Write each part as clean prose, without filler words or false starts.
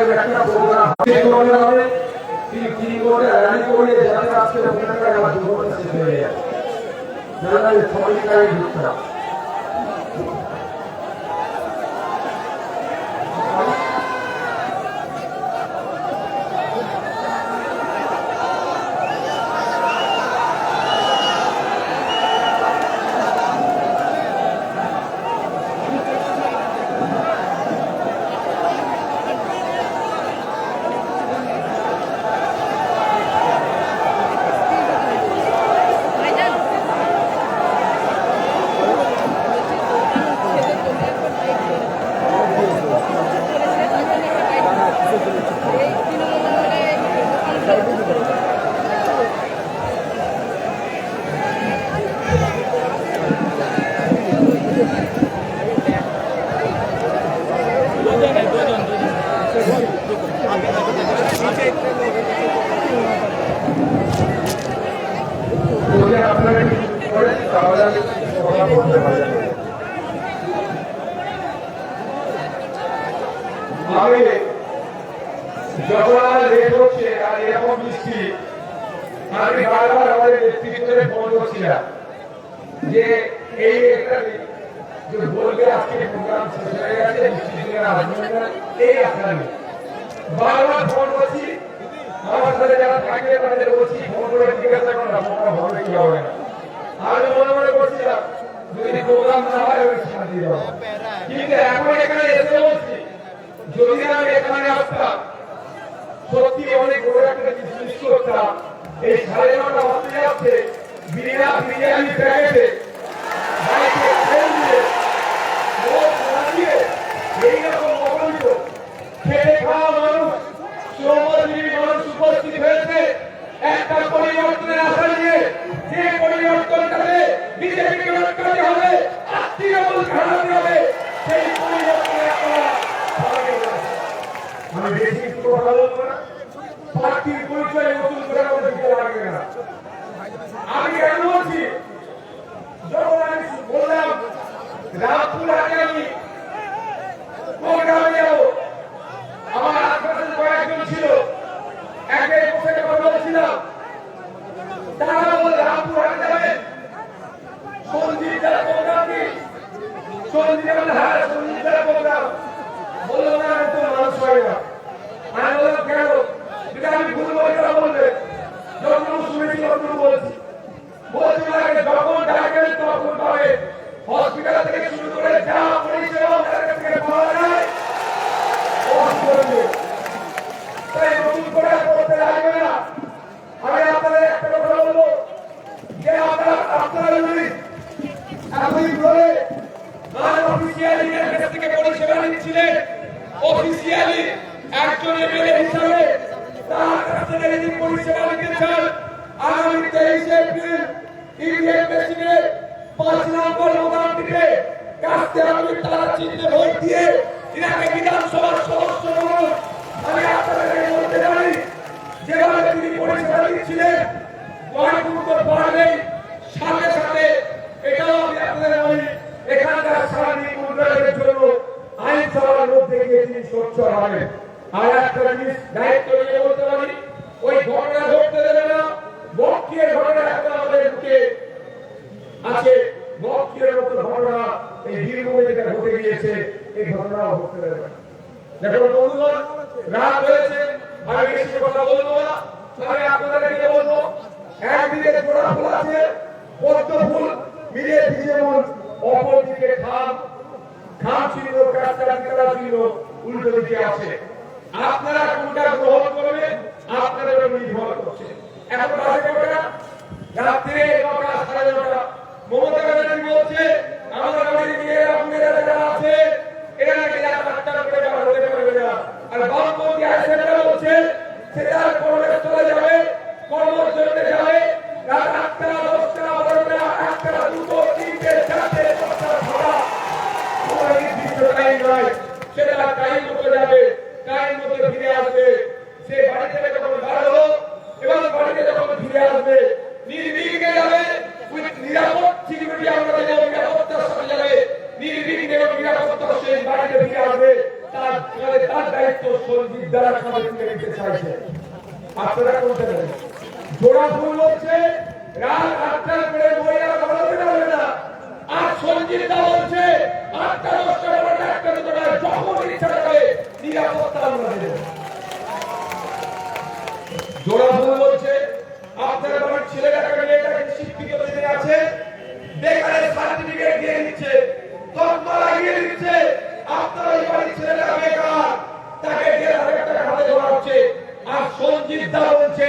একটা প্রোগ্রাম হবে তিনি করে রানি করে যাতে আজকে আপনারা আমার জীবন শেষ হয়ে যায় না সবাইকারই ঢুকতাম যখন আমার লেট হচ্ছে আর এরকম বৃষ্টি আমি বারবার আমাদের নেতৃত্বে ফোন করছিলাম যে এই একটা যে বলবে আজকে প্রোগ্রাম শেষ হয়ে গেছে এই আপনার বারবার ফোন করছি আমার সাথে যারা থাকবে তাদের বলছি ফোন করে জিজ্ঞাসা করো না প্রোগ্রাম হবে কি হবে না আমি মনে মনে করছিলাম যদি প্রোগ্রাম না হয় আমি শান্তি দেবো কিন্তু এখন এখানে এসে বলছি যদি আমি এখানে আসতাম সত্যি অনেক বড় একটা জিনিস করতাম এই 9:30 বাজতে যাচ্ছে বিরিয়ানি প্যাকেটে এইরকম অবৈধ খেটে খাওয়া মানুষ শ্রমজীবী মানুষ উপস্থিত হয়েছে একটা পরিবর্তনের আশা নিয়ে যে পরিবর্তনটাতে বিজেপিকে রক্ষাতে হবে তৃণমূল ঘাড়াতে হবে সেই পরিবর্তনে আমি বেশি একটু কথা বলবো না পার্টির পরিচয় নতুন করে আমাদের দিতে লাগবে না আমি কেন বলছি যখন আমি বললাম রামপুর হাটে আমি প্রোগ্রামে যাবো আমার আশপাশে কয়েকজন ছিল একে বসে কথা বলছিলাম তারা বলে রামপুর হাটে যাবে সঞ্জিত যারা প্রোগ্রাম কি সঞ্জিত বলে হ্যাঁ সঞ্জিত যারা প্রোগ্রাম বললো না তো মানুষ হয় না আমি বললাম কেন যদি আমি ভুল বলি তারা বলবে যখন শুনেছি তখন বলছি লাগে যখন ডাকেন তখন পাবে হসপিটাল থেকে শুরু করে যা পরিষেবা তাদের কাছ থেকে পাওয়া যায় তাই নতুন করে করতে লাগবে না আমি আপনাদের একটা কথা বলবো যে আপনারা যদি এতদিন ধরে অফিসিয়ালি কাছ থেকে পরিষেবা নিচ্ছিলেন অফিসিয়ালি একজন এমএলএ হিসাবে তার কাছ থেকে যদি পরিষেবা নিতে চান আগামী 23 এপ্রিল ইন্ডিয়ান প্রেসিডেন্ট 5 নম্বর ভোটারটিকে কাছে আমি তারা চিহ্নে ভোট দিয়ে ইনাকে বিধানসভার সদস্য বানান আমি আপনাদের বলতে পারি যেভাবে তিনি পরিষেবা দিচ্ছিলেন জয়পুর তো পারবেন সাথে সাথে এটাও আমি আপনাদের বলি এখানকার সারাদিন উন্নয়নের জন্য আইনসভার মধ্যে গিয়ে তিনি সোচ্চার হবেন আর একটা জিনিস দায়িত্ব নিয়ে বলতে পারি ওই ঘটনা ঘটতে দেবে না বক্কিয়ের ঘটনা একটা আমাদের বুকে আছে বক্কিয়ের মতো ঘটনা এই বীরভূমে যেটা ঘটে গিয়েছে এই ঘটনাও ঘটতে দেবে না দেখুন বন্ধুগণ রাত হয়েছে আমি বেশি কথা বলবো না আমি আপনাদেরকে বলবো একদিকে জোড়া ফুল আছে পদ্ম ফুল মিলিয়ে ভিজে মন অপরদিকে খাম চিহ্ন কাঁচা চিহ্ন উল্টো দিকে আছে আপনারা কোনটা গ্রহণ করবেন আপনাদের উপর নির্ভর করছে এখন বাজে কটা রাত্রে 9টা 9:30 মমতা ব্যানার্জি বলছে আমাদের বাড়ি নিয়ে আপনারা যারা আছে এরা নাকি রাত 8টা করে বার হতে পারবে না আর বামপন্থী আইসেটা বলছে সেটা কর্মে চলে যাবে কর্মস্থলে যাবে রাত 8টা 10টা 12টা 1টা 2টো 3টে 4টে 5টা 6টা কোনো নির্দিষ্ট টাইম নয় সেটা টাইম মতো যাবে টাইম মতো ফিরে আসবে সে বাড়ি থেকে যখন বার হলো এবং বাড়িতে যখন ফিরে আসবে নির্বিঘ্নে যাবে নিরাপদ সিকিউরিটি আমরা দেবো নিরাপত্তার সাথে যাবে নির্বিঘ্নে এবং নিরাপত্তার সে বাড়িতে ফিরে আসবে তার দায়িত্ব সঞ্জিত দ্বারা খাবে তুলে নিতে চাইছে। আপনারা কোনটা নেবেন? জোড়া ফুল বলছে রাত 8টার পরে মহিলারা বাড়াতে পারবে না, আর সঞ্জিত দা বলছে 8টা 10টা বেলা 1টা 2টা যখন ইচ্ছা করে নিরাপত্তা আমরা দেব। জোড়া ফুল বলছে আপনার বাড়ির ছেলেটাকে মেয়েটাকে শিক্ষিত দিতে আছে, বেকারের সার্টিফিকেট দিয়ে দিচ্ছে, তকমা লাগিয়ে দিচ্ছে, আপনার এই বাড়ির ছেলেটা বেকার, তাকে 1,500 টাকা হাতে ধরা হচ্ছে। আর সঞ্জিত দা বলছে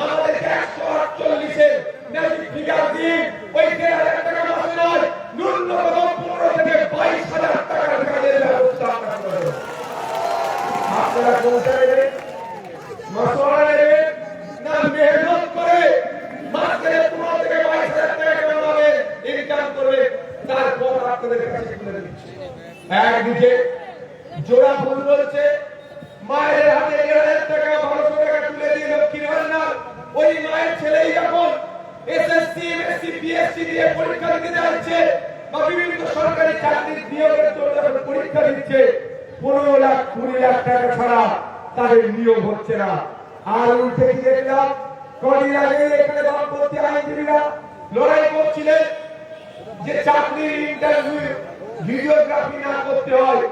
আমাদের 148 ম্যাজিক ফিগার দিয়ে ওই 1,500 টাকা মাসে নয়, ন্যূনতম 15 থেকে 22,000 টাকার কাজের ব্যবস্থা আমরা করব। আপনারা কোনটা নেবেন? মশওয়ারা নেবেন না মেহনত করে মাসে 15 থেকে 22,000 টাকা কামাবে ইনকাম করবে, তারপর আপনাদের কাছে তুলে দিচ্ছে। একদিকে জোড়া ফুল বলছে মায়ের হাতে 1,000 টাকা 1200 টাকা তুলে দিয়ে লক্ষ্মীর ভান্ডার, ওই মায়ের ছেলেই যখন এসএসসি এমএসসি পিএসসি দিয়ে পরীক্ষা দিতে যাচ্ছে বা বিভিন্ন সরকারি চাকরির নিয়োগের জন্য যখন পরীক্ষা দিচ্ছে 15 লাখ 20 লাখ টাকা ছাড়া তাদের নিয়োগ হচ্ছে না। আর উল্টে কি দেখলাম, কদিন আগে এখানে বামপন্থী আইনজীবীরা লড়াই করছিলেন যে চাকরির ইন্টারভিউ ভিডিওগ্রাফি না করতে হয়,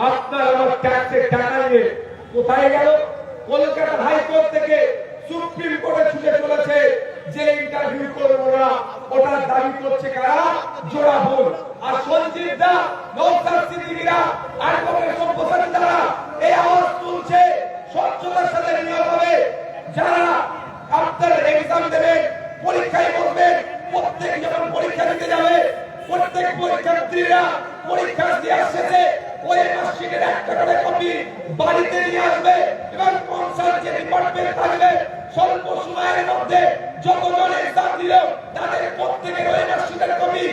আপনার আমার ট্যাক্সের টাকা নিয়ে কোথায় গেল? কলকাতা হাইকোর্ট থেকে সুপ্রিম কোর্টে ছুটে চলেছে যে ইন্টারভিউ করবো না, ওটার দাবি করছে কারা? জোড়া ফুল। আর সঞ্জিত দা নওশাদ সিদ্দিকীরা অ্যাডভোকেট সব্যসাচী দ্বারা এই আওয়াজ তুলছে স্বচ্ছতার সাথে নিয়োগ হবে। যারা আপনার এক্সাম দেবেন, পরীক্ষায় বসবেন, প্রত্যেক যখন পরীক্ষা দিতে যাবে প্রত্যেক পরীক্ষার্থীরা পরীক্ষা দিয়ে শেষে ওই মার্কশিটের একটা করে কপি বাড়িতে নিয়ে আসবে এবং কনসার্ট যে ডিপার্টমেন্ট থাকবে স্বল্প সময়ের মধ্যে যতজন এক্সাম দিল তাদের প্রত্যেকের ওই মার্কশিটের কপি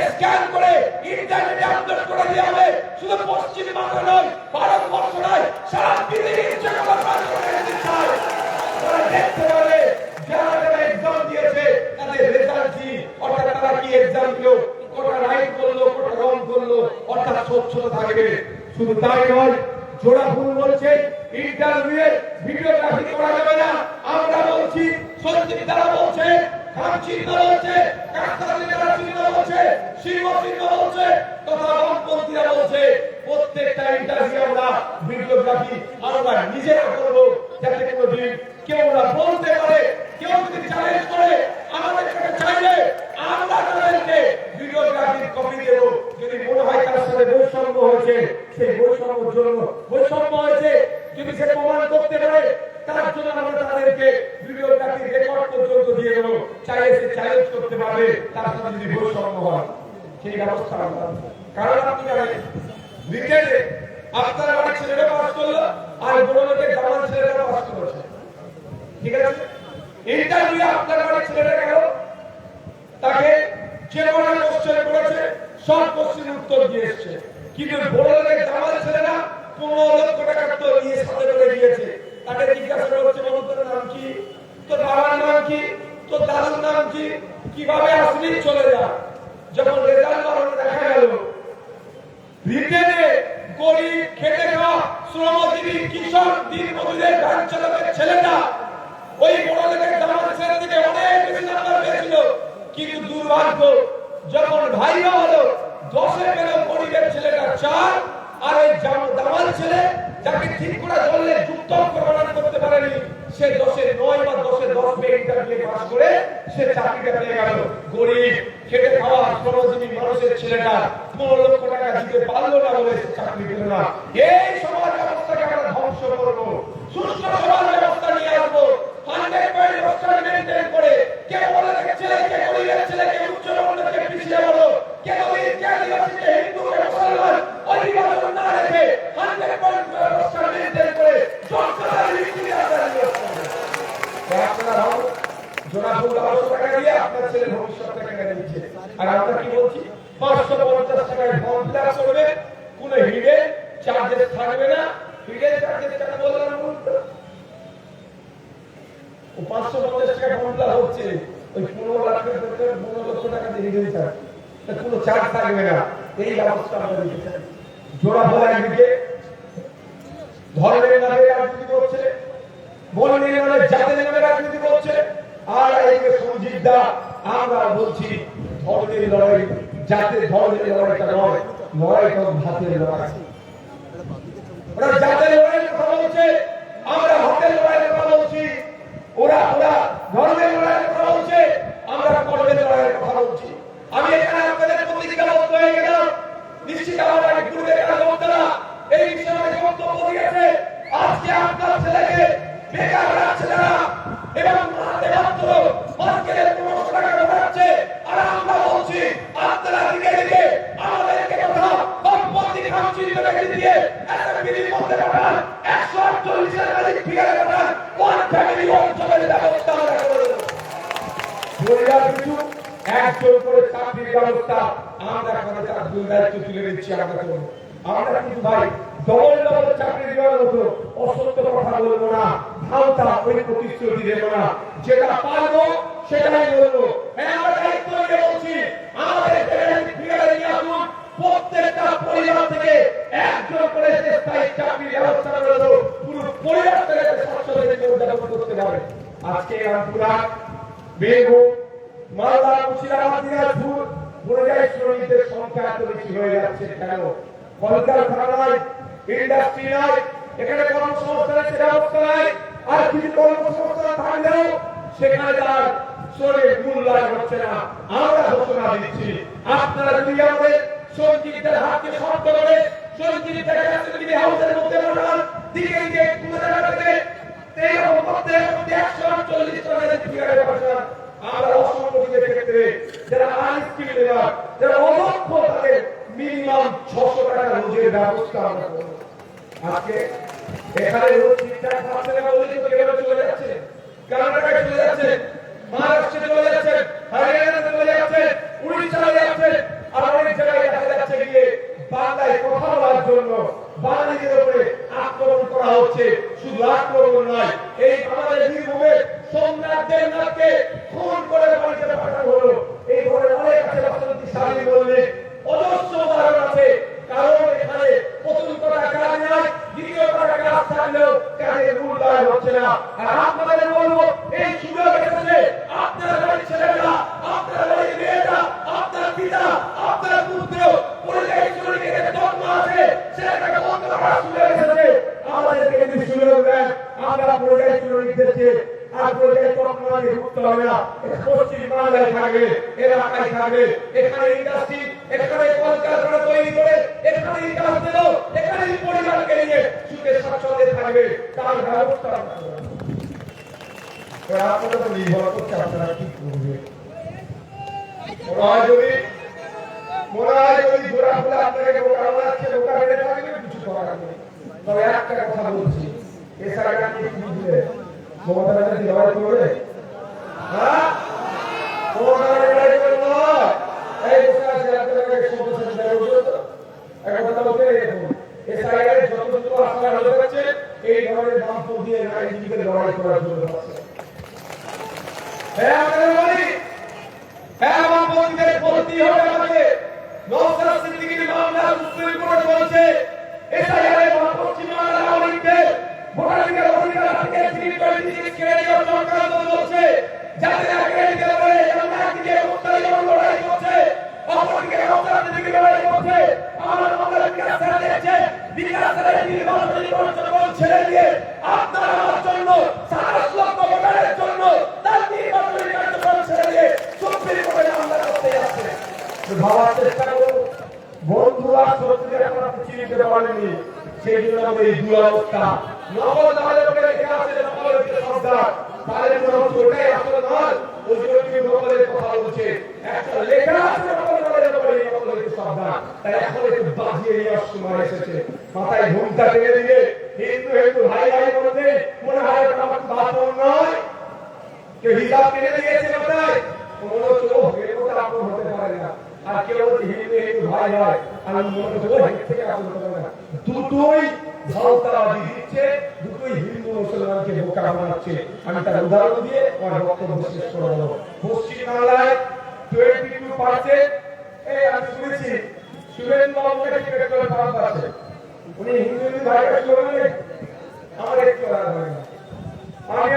স্ক্যান করে ইন্টারনেটে আপলোড করে দেওয়া হবে। শুধু পশ্চিমবঙ্গ নয়, ভারতবর্ষ নয়, সারা পৃথিবীর জনগণ দেখতে পাবে যারা যারা এক্সাম দিয়েছে তাদের রেজাল্ট কি, অর্থাৎ তারা কি এক্সাম দিল, কটা রাইট করলো, কটা রং করলো, অর্থাৎ স্বচ্ছতা থাকবে। শুধু তাই নয়, জোড়া ফুল বলছে ইন্টারভিউয়ে ভিডিওগ্রাফি করা যাবে না। আমরা বলছি, সঞ্জিত দ্বারা বলছে, খামচিহ্ন বলছে, কাকতালীয় চিহ্ন বলছে, সিংহ চিহ্ন বলছে, তথা বামপন্থীরা বলছে প্রত্যেকটা ইন্টারভিউ আমরা ভিডিওগ্রাফি আমরা নিজেরা করবো, যাতে কোনোদিন কেউ না বলতে পারে, কেউ যদি চ্যালেঞ্জ করে আমাদের কাছে চাইলে আমরা তাদেরকে ভিডিওগ্রাফির কপি দেব। যদি মনে হয় তার সাথে বৈষম্য হয়েছে, সেই বৈষম্যের জন্য বৈষম্য হয়েছে যদি সে প্রমাণ করতে পারে, তার জন্য আমরা তাদেরকে ভিডিওগ্রাফির রেকর্ড পর্যন্ত দিয়ে দেবো। চাইলে সে চ্যালেঞ্জ করতে পারবে তার সাথে যদি বৈষম্য হয়, সেই ব্যবস্থা আমরা। কারণ আপনি জানেন ব্রিটেনে আপনার বাড়ির ছেলেরা পাস করলো আর বড় লোকের দামাল ছেলেরা পাস করেছে, ঠিক আছে? ইন্টারভিউ আপনার বাড়ির ছেলেরা গেল, তাকে যে কোনো কোশ্চেন করেছে সব কোশ্চেন উত্তর দিয়ে এসেছে, কিন্তু বড় লোকের দামাল ছেলেরা 15 লক্ষ টাকা তো নিয়ে সাথে করে দিয়েছে। তাকে জিজ্ঞাসা করছে বলো তোর নাম কি, তোর বাবার নাম কি, তোর দাদুর নাম কি, কিভাবে আসলি চলে যা। যখন রেজাল্ট দেখা গেল ব্রিটেনে গরিব খেটে খাওয়া শ্রমজীবী কৃষক দিনমজুরের ভ্যান চালকের ছেলেটা ওই বড় লোকের দামাল ছেলে থেকে অনেক বেশি নাম্বার পেয়েছিল, কিন্তু দুর্ভাগ্য যখন ভাইবা হলো 10-এ পেল গরিবের ছেলেটা 4, আর ওই দামাল ছেলে যাকে ঠিক করে ধরলে যুক্ত প্রমাণ করতে পারেনি সে 10-এ 9 বা 10-এ 10 পেয়ে ইন্টারভিউ পাস করে সে চাকরিটা পেয়ে গেল। গরিব খেটে খাওয়া শ্রমজীবী মানুষের ছেলেটা 15 লক্ষ টাকা দিতে পারলো না বলে চাকরি পেল না। এই সমাজ ব্যবস্থাকে আমরা ধ্বংস করবো, সুস্থ সমাজ ব্যবস্থা নিয়ে আসবো, 100% ব্যবস্থা মেনটেন করে। কে বলে ছেলে, কে গরিবের ছেলে, কে উচ্চ বর্ণের, কে পিছিয়ে বলো, কে গরিব, কে আদিবাসী, কে হিন্দু, কে মুসলমান, ওই বিভাজন না রেখে 100% ব্যবস্থা মেনটেন করে সরকারের নীতি আপনারা ভাবো জোড়া ফুল 1200 টাকা দিয়ে আপনার ছেলে ভবিষ্যৎটাকে কেটে দিচ্ছে। আর আমরা কি বলছি 550 টাকায় ফর্ম ফিল আপ করবে, কোনো হিডেন চার্জেস থাকবে না। হিডেন চার্জেস টাকা বললাম বলতো ও 550 টাকা ফর্ম ফিল আপ হচ্ছে, ওই 15 লাখ টাকা 15 লক্ষ টাকা দিয়ে হিডেন চার্জ, কোনো চার্জ থাকবে না। এই ব্যবস্থা আমরা দিতে চাই। জোড়া ফুল একদিকে ধর্মের নামে রাজনীতি করছে, বর্ণের নামে জাতের নামে রাজনীতি করছে। আর এইদিকে সঞ্জীব দা আমরা বলছি ধর্মের লড়াই, জাতের ধর্মের লড়াইটা নয়, লড়াইটা ভাতের লড়াই। ওরা জাতের লড়াইয়ের কথা বলছে, আমরা ভাতের লড়াইয়ের কথা বলছি। ওরা ধর্মের লড়াইয়ের কথা বলছে, আমরা কর্মের লড়াইয়ের কথা বলছি। আমি এখানে আপনাদের প্রতিজ্ঞাবদ্ধ হয়ে গেলাম, নিশ্চিত আমার পূর্বের কার্যকর্তারা এই বিষয়ে বক্তব্য দিয়েছে। আজকে আপনার ছেলেকে বেকার রাখছে যারা এবং মাঠে মাত্র মার্কেটের 1500 টাকা ঢোকাচ্ছে, আর আমরা বলছি আপনারা দিকে দিকে আমাদেরকে কথা সম্পত্তি খামচিতে রেখে দিয়ে এসএমবির মধ্যে পাঠান, 148 এর মালিক ফিগারে পাঠান, কোন ফ্যামিলি অঞ্চলের ব্যবস্থা আমরা করে দেব। পরিবার কিছু একজন করে চাকরির ব্যবস্থা আমরা করে তার দুই দায়িত্ব তুলে দিচ্ছি আমরা করব। আমরা কিন্তু ভাই ডবল চাকরি দেওয়ার মতো অসত্য কথা বলবো না, ভাওতা ওই প্রতিশ্রুতি দেব না, যেটা পারবো সেটাই বলবো। আমরা দায়িত্ব নিয়ে বলছি, আমাদের ফিগারে নিয়ে আসুন, প্রত্যেকটা পরিবার থেকে একজন করে স্থায়ী চাকরির ব্যবস্থা করে দেবো, পুরো পরিবারটাকে স্বাচ্ছন্দ্যে উদ্যাপন করতে পারে। আজকে রামপুরা, বেগম, মালদা, মুর্শিদাবাদ, দিনাজপুর পরিযায়ী শ্রমিকদের সংখ্যা এত বেশি হয়ে যাচ্ছে কেন? কলকারখানা নাই, ইন্ডাস্ট্রি নাই, এখানে কর্মসংস্থানের ব্যবস্থা নাই। আর কিছু কর্মসংস্থান থাকলেও সেখানে তার শ্রমিক মূল্যায়ন হচ্ছে না। আমরা ঘোষণা দিচ্ছি, আপনারা যদি আমাদের শ্রমিকদের হাতকে শক্ত করে শ্রমিকদের হাউসের মধ্যে বানান, দিকে দিকে তুলে দেখাতে 148 টাকা ফিগারে বসান। আমরা অসংগঠিত ক্ষেত্রে যারা আনস্কিল লেবার, যারা অদক্ষ, তাদের মিনিমাম 600 টাকা রোজের ব্যবস্থা আমরা করব। আজকে এখানে রোজ ঠিকঠাক পাচ্ছে না বলে তো কেউ চলে যাচ্ছে, কর্ণাটকে চলে যাচ্ছে, মহারাষ্ট্রে চলে যাচ্ছে, হরিয়ানাতে চলে যাচ্ছে, উড়িষ্যা চলে যাচ্ছে, আর অনেক জায়গায় দেখা যাচ্ছে গিয়ে বাংলায় কথা বলার জন্য বাঙালিদের উপরে আক্রমণ করা হচ্ছে। শুধু আক্রমণ নয়, এই আমাদের বীরভূমের সোমনাথদের নামকে খুন করে বাড়িতে পাঠানো হলো। এই ধরনের অনেক আছে, বাসন্তী শালী বললে অজস্র উদাহরণ আছে। কারণ এখানে প্রথম কথা কাজ নাই, দ্বিতীয় কথা কাজ থাকলেও কাজের মূল্যায়ন হচ্ছে না। আর আপনাদের বলবো, এই সুযোগ এসেছে, আপনারা বাড়ির ছেলেরা, আপনারা বাড়ির মেয়েরা, আপনার পিতা, আপনার পুত্র পরিযায়ী শ্রমিকের জন্ম আছে, সেটাকে বন্ধ করার সুযোগ এসেছে। আমাদেরকে যদি সুযোগ দেন, আমরা পরিযায়ী শ্রমিকদেরকে আর পরিযায়ী কর্মচারী মুক্ত হবে না। পশ্চিম বাংলায় থাকবে, এলাকায় থাকবে, এখানে ইন্ডাস্ট্রি, এখানে কলকারখানা তৈরি করে এখানে কাজ দেব, এখানে পরিবারকে নিয়ে সুখে স্বাচ্ছন্দ্যে থাকবে, তার ব্যবস্থা আপনারা তো নির্ভর করছে আপনারা কি করবে। মনে হয় যদি ঘোরাফেরা আপনাকে বোকা বানাচ্ছে, বোকা বেড়ে থাকবে, কিছু করার নেই। তবে একটা কথা বলছি, এছাড়া কি বুঝলে মমতা ব্যানার্জি লড়াই করবে? হ্যাঁ, মমতা ব্যানার্জি করবে নয়। এই বসে আছে আপনাকে সমস্যা দেওয়া হতো। একটা কথা বলতে দেখুন, এসআইআর যত আশা হয়ে যাচ্ছে, এই ধরনের বামপন্থী রাজনীতিকে লড়াই করার জন্য আছে। হ্যাঁ, আমাদের বলি, হ্যাঁ, বামপন্থীদের ভর্তি হবে আমাকে। নওশাদ সিদ্দিকীর মামলা সুপ্রিম কোর্ট বলছে, এসআইআর পশ্চিম বাংলার নাগরিকদের ভোটাধিকার অধিকার থেকে কেড়ে নেওয়ার সংক্রান্ত বলছে। যাদের আগে বলে আমরা একদিকে মুক্তারি লড়াই করছে, অপরদিকে নওশাদ সিদ্দিকী লড়াই করছে। আমার মামলা বিকাশ ছেড়ে দিয়েছে, বিকাশ ছেড়ে নির্বাচন ছেড়ে দিয়ে আপনার আমার জন্য 7 লক্ষ ভোটারের জন্য তার নির্বাচনী কার্যক্রম ছেড়ে দিয়ে সুপ্রিম কোর্টে মামলা করতে যাচ্ছে। ভাবার চেষ্টা করুন বন্ধুরা, শত্রুদের আপনারা চিনতে পারেননি, সেই জন্য আমাদের এই দুরবস্থা। নকল দলের উপরে লেখা আছে নকলের সরকার, তাদের কোনো ওটাই আসলে নয়, ওই জন্য কি নকলের কথা বলছে। একটা লেখা আছে নকল দলের উপরে নকলের সরকার, তাই এখন একটু বাজিয়ে নেওয়ার সময় এসেছে। মাথায় ঘুমটা টেনে দিয়ে হিন্দু হিন্দু ভাই ভাই বলতে মনে হয় আমার বাপন নয়, কেউ হিসাব টেনে দিয়েছে মাথায়, মনে হচ্ছে ও এর মতো আপন হতে পারে না। আর কেউ হিন্দু হিন্দু ভাই হয়, আর মনে হচ্ছে ও হিন্দু থেকে আপন হতে পারে না। দুটোই ভাওতাবাদী দিচ্ছে, দুটোই হিন্দু মুসলমানকে বোকা বানাচ্ছে। আমি তার উদাহরণ দিয়ে আমার বক্তব্য শেষ করে দেব। পশ্চিম বাংলায় 22% আমি শুনেছি সুরেন বাবুকে টিকিট করে পাওয়া আছে, উনি হিন্দু ভাইকে আমার একটু রাগ হয় না। আমি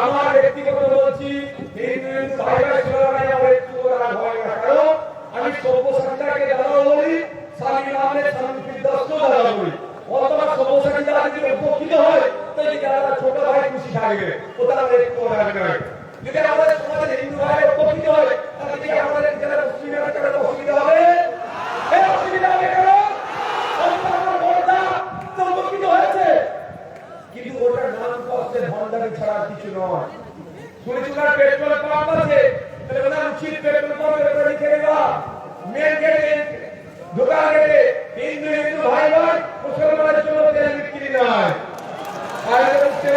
আমার ব্যক্তিগত বলছি, হিন্দু হিন্দু ভাই ভাই সোনারায় আমার একটু রাগ হয় না, কারণ আমি সব্যসাচীকে দাদা বলি, স্বামী নামে স্বামী বিধ্বস্ত দাদা বলি। অথবা সব্যসাচী দ্বারা যদি উপকৃত হয়, তাহলে যারা ছোট ভাই খুশি থাকবে, ওটা আমার একটু রাগ নয়। যদি আমাদের সমাজে হিন্দু ভাই উপকৃত হয়, তাহলে কি আমাদের যারা মুসলিমেরা তারা অসুবিধা হবে? এই অসুবিধা হবে কেন? আমার বড়দা তো উপকৃত হয়েছে, কিন্তু ওটার নাম করছে ভণ্ডামি ছাড়া কিছু নয়। শুনেছিলাম পেট্রোল পাম্প আছে, তাহলে ওটা উচিত পেট্রোল পাম্পের উপরে লিখে দেওয়া, মেন গেটে দোকান গেটে হিন্দু হিন্দু ভাই ভাই মুসলমানের জন্য তেল বিক্রি নয়। তাহলে বুঝতে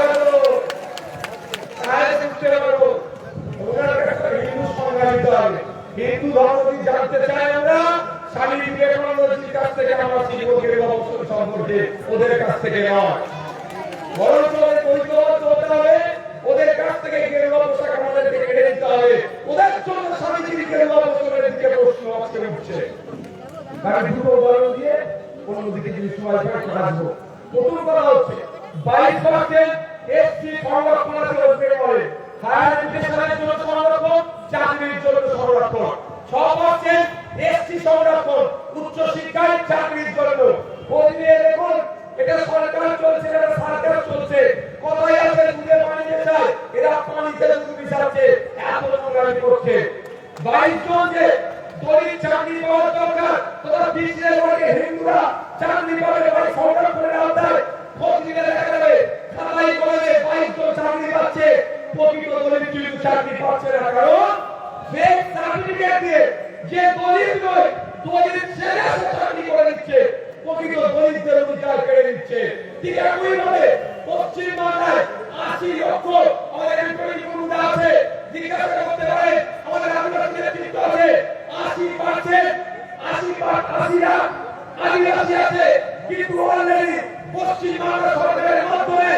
পারবো, ওনার একটা হিন্দু সংজ্ঞা দিতে হবে। হিন্দু ধর্ম যদি জানতে চাই আমরা, স্বামী বিবেকানন্দজির কাছ থেকে আমরা শিখব গেরুয়া বস্ত্র সম্পর্কে, ওদের কাছ থেকে নয়। বরঞ্চ ঐক্যবদ্ধ হতে হবে, ওদের কাছ থেকে গেরুয়া পোশাক আমাদেরকে কেড়ে নিতে হবে। ওদের জন্য স্বামীজির গেরুয়া বস্ত্রের দিকে প্রশ্ন আজকে উঠছে। আমি দুটো উদাহরণ দিয়ে অন্যদিকে যদি সময় পাই আসবো। প্রথম কথা হচ্ছে 22% এসসি সংরক্ষণ আছে ওয়েস্ট বেঙ্গলে, হায়ার এডুকেশনের জন্য সংরক্ষণ, চাকরির জন্য সংরক্ষণ। 6% এসসি সংরক্ষণ উচ্চ শিক্ষায় চাকরির জন্য। প্রতিদিন দেখুন এটা সরকার চলছে, এটা সরকার চলছে, কোথায় আছে দুধে পানি মেশায়, এরা পানিতে দুধ মিশাচ্ছে, এত নোংরামি করছে। 22 জন যে দলিত চাকরি পাওয়ার দরকার, তোরা বিজনেস করে হিন্দুরা চাকরি পাবে ভাই সংরক্ষণের আওতায়। প্রতিদিনে দেখা যাবে খাতায় কলেজে 22 জন চাকরি পাচ্ছে, প্রকৃত দলিত কিন্তু চাকরি পাচ্ছে না, কারণ ফেক সার্টিফিকেট দিয়ে যে দলিত নয়, দলিত ছেলে চাকরি করে দিচ্ছে, প্রকৃত দলিতদের অধিকার কেড়ে নিচ্ছে। ঠিক একইভাবে পশ্চিম বাংলায় 80 লক্ষ আমাদের এমপ্লয়ি কর্মীরা আছে, জিজ্ঞাসা করতে পারে আমাদের আদিবাসী নেতৃত্ব আছে, 80% আদিবাসী আছে, কিন্তু অলরেডি পশ্চিম বাংলা সরকারের মাধ্যমে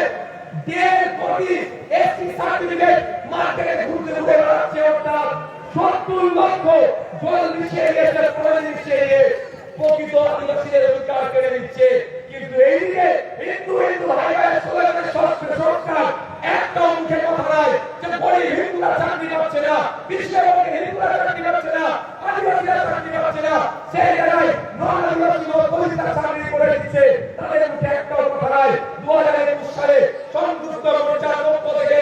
1.5 কোটি এসসি সার্টিফিকেট মার্কেটে ঘুরতে ঘুরে বেড়াচ্ছে, অর্থাৎ 70 লক্ষ জল মিশিয়ে গেছে, পানি মিশিয়ে গিয়ে প্রকৃত আদিবাসীদের অধিকার কেড়ে নিচ্ছে। কিন্তু এইদিকে হিন্দু হিন্দু ভাই ভাই সোলারের সরকার একটা মুখে কথা নাই যে বড়ি হিন্দুরা চাকরি পাচ্ছে না, বিশ্বের মধ্যে হিন্দুরা চাকরি পাচ্ছে না, আদিবাসীরা চাকরি পাচ্ছে না, সেই জায়গায় নন আদিবাসী দলিতরা চাকরি করে দিচ্ছে। তাদের মুখে একটা কথা নাই। 2021 সালে সংযুক্ত মোর্চার পক্ষ থেকে